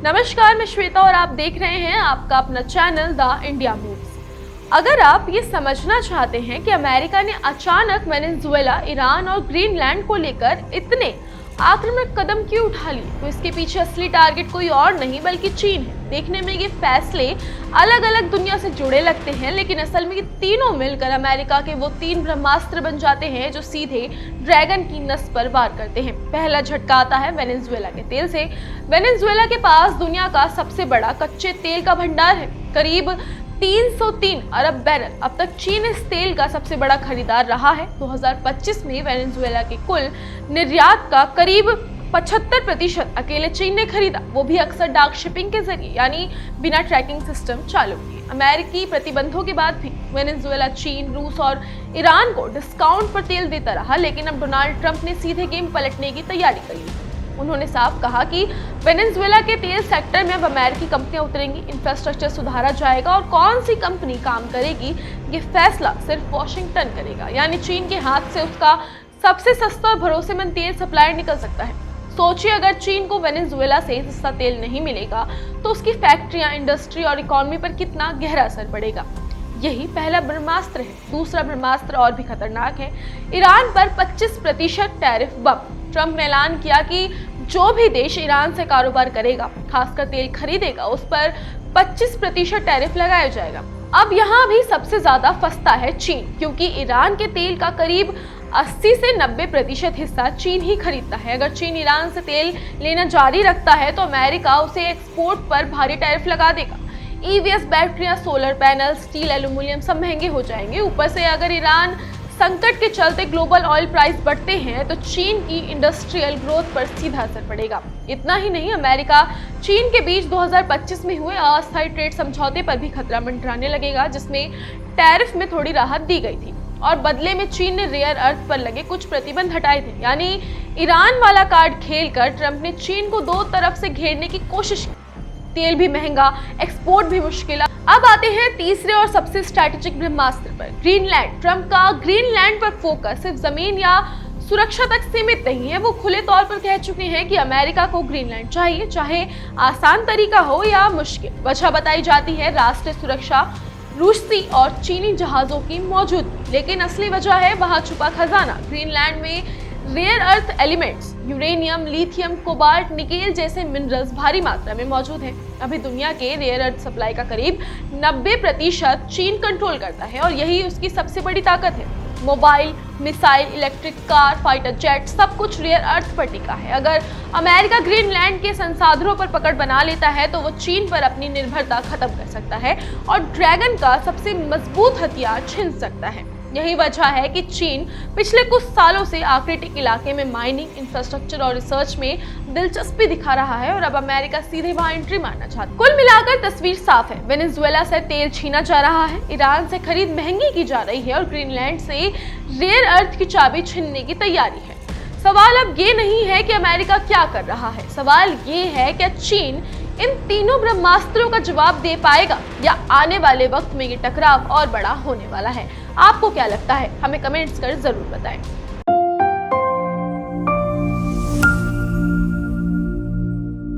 नमस्कार, मैं श्वेता और आप देख रहे हैं आपका अपना चैनल द इंडिया मूव्स। अगर आप ये समझना चाहते हैं कि अमेरिका ने अचानक वेनेजुएला, ईरान और ग्रीनलैंड को लेकर इतने आक्रामक कदम क्यों उठा लिए, तो इसके पीछे असली टारगेट कोई और नहीं बल्कि चीन है। देखने में ये फैसले अलग अलग दुनिया से जुड़े लगते हैं, लेकिन असल में ये तीनों मिलकर अमेरिका के वो 3 ब्रह्मास्त्र बन जाते हैं जो सीधे ड्रैगन की नस पर वार करते हैं। पहला झटका आता है वेनेजुएला के तेल से। वेनेजुएला के पास दुनिया का सबसे बड़ा कच्चे तेल का भंडार है, करीब 303 अरब बैरल। अब तक चीन इस तेल का सबसे बड़ा खरीदार रहा है। 2025 में वेनेजुएला के कुल निर्यात का करीब 75% अकेले चीन ने खरीदा, वो भी अक्सर डार्क शिपिंग के जरिए, यानी बिना ट्रैकिंग सिस्टम चालू किए। अमेरिकी प्रतिबंधों के बाद भी वेनेजुएला चीन, रूस और ईरान को डिस्काउंट पर तेल देता रहा, लेकिन अब डोनाल्ड ट्रंप ने सीधे गेम पलटने की तैयारी करी। उन्होंने साफ कहा कि वेनेजुएला के तेल सेक्टर में अब अमेरिकी कंपनियां उतरेंगी, इंफ्रास्ट्रक्चर सुधारा जाएगा और कौन सी कंपनी काम करेगी ये फैसला सिर्फ वॉशिंगटन करेगा। यानी चीन के हाथ से उसका सबसे सस्ता और भरोसेमंद तेल सप्लायर निकल सकता है। सोचिए, अगर चीन को वेनेजुएला से सस्ता तेल नहीं मिलेगा तो उसकी फैक्ट्रियां, इंडस्ट्री और इकोनॉमी पर कितना गहरा असर पड़ेगा। यही पहला ब्रह्मास्त्र है। दूसरा ब्रह्मास्त्र और भी खतरनाक है। ईरान पर 25% टैरिफ बम। ट्रंप ने ऐलान किया कि जो भी देश ईरान से कारोबार करेगा, खासकर तेल खरीदेगा, उस पर 25% टैरिफ लगाया जाएगा। अब यहाँ भी सबसे ज्यादा फंसता है चीन, क्योंकि ईरान के तेल का करीब 80 से 90% हिस्सा चीन ही खरीदता है। अगर चीन ईरान से तेल लेना जारी रखता है तो अमेरिका उसे एक्सपोर्ट पर भारी टैरिफ लगा देगा। ईवीएस बैटरियां, सोलर पैनल, स्टील, एल्यूमिनियम सब महंगे हो जाएंगे। ऊपर से अगर ईरान संकट के चलते ग्लोबल ऑयल प्राइस बढ़ते हैं तो चीन की इंडस्ट्रियल ग्रोथ पर सीधा असर पड़ेगा। इतना ही नहीं, अमेरिका चीन के बीच 2025 में हुए अस्थायी ट्रेड समझौते पर भी खतरा मंडराने लगेगा, जिसमें टैरिफ में थोड़ी राहत दी गई थी और बदले में चीन ने रेयर अर्थ पर लगे कुछ प्रतिबंध हटाए थे। यानी ईरान वाला कार्ड खेलकर ट्रंप ने चीन को दो तरफ से घेरने की कोशिश की। तेल भी महंगा, एक्सपोर्ट भी मुश्किल। अब आते हैं तीसरे और सबसे स्ट्रैटेजिक ब्रह्मास्त्र पर, ग्रीनलैंड। ट्रंप का ग्रीनलैंड पर फोकस सिर्फ जमीन या सुरक्षा तक सीमित नहीं है। वो खुले तौर पर कह चुके हैं कि अमेरिका को ग्रीनलैंड चाहिए, चाहे आसान तरीका हो या मुश्किल। वजह बताई जाती है राष्ट्रीय सुरक्षा, रूसी और चीनी जहाजों की मौजूदगी, लेकिन असली वजह है वहां छुपा खजाना। ग्रीनलैंड में rare earth elements, uranium, lithium, cobalt, nickel जैसे मिनरल्स भारी मात्रा में मौजूद हैं। अभी दुनिया के रेयर अर्थ सप्लाई का करीब 90% चीन कंट्रोल करता है और यही उसकी सबसे बड़ी ताकत है। Mobile, missile, electric car, fighter jet सब कुछ रेयर अर्थ पर टिका है। अगर अमेरिका ग्रीनलैंड के संसाधनों पर पकड़ बना लेता है तो वो चीन पर अपनी निर्भरता खत्म कर सकता है और ड्रैगन का सबसे मजबूत हथियार छीन सकता है। यही वजह है कि चीन पिछले कुछ सालों से आर्कटिक इलाके में माइनिंग, इंफ्रास्ट्रक्चर और रिसर्च में दिलचस्पी दिखा रहा है और अब अमेरिका सीधे वहां एंट्री मारना चाहता है। कुल मिलाकर तस्वीर साफ है। वेनेजुएला से तेल छीना जा रहा है, ईरान से खरीद महंगी की जा रही है और ग्रीनलैंड से रेयर अर्थ की चाबी छीनने की तैयारी है। सवाल अब ये नहीं है कि अमेरिका क्या कर रहा है, सवाल ये है कि चीन इन तीनों ब्रह्मास्त्रों का जवाब दे पाएगा या आने वाले वक्त में ये टकराव और बड़ा होने वाला है। आपको क्या लगता है? हमें कमेंट्स कर जरूर बताएं।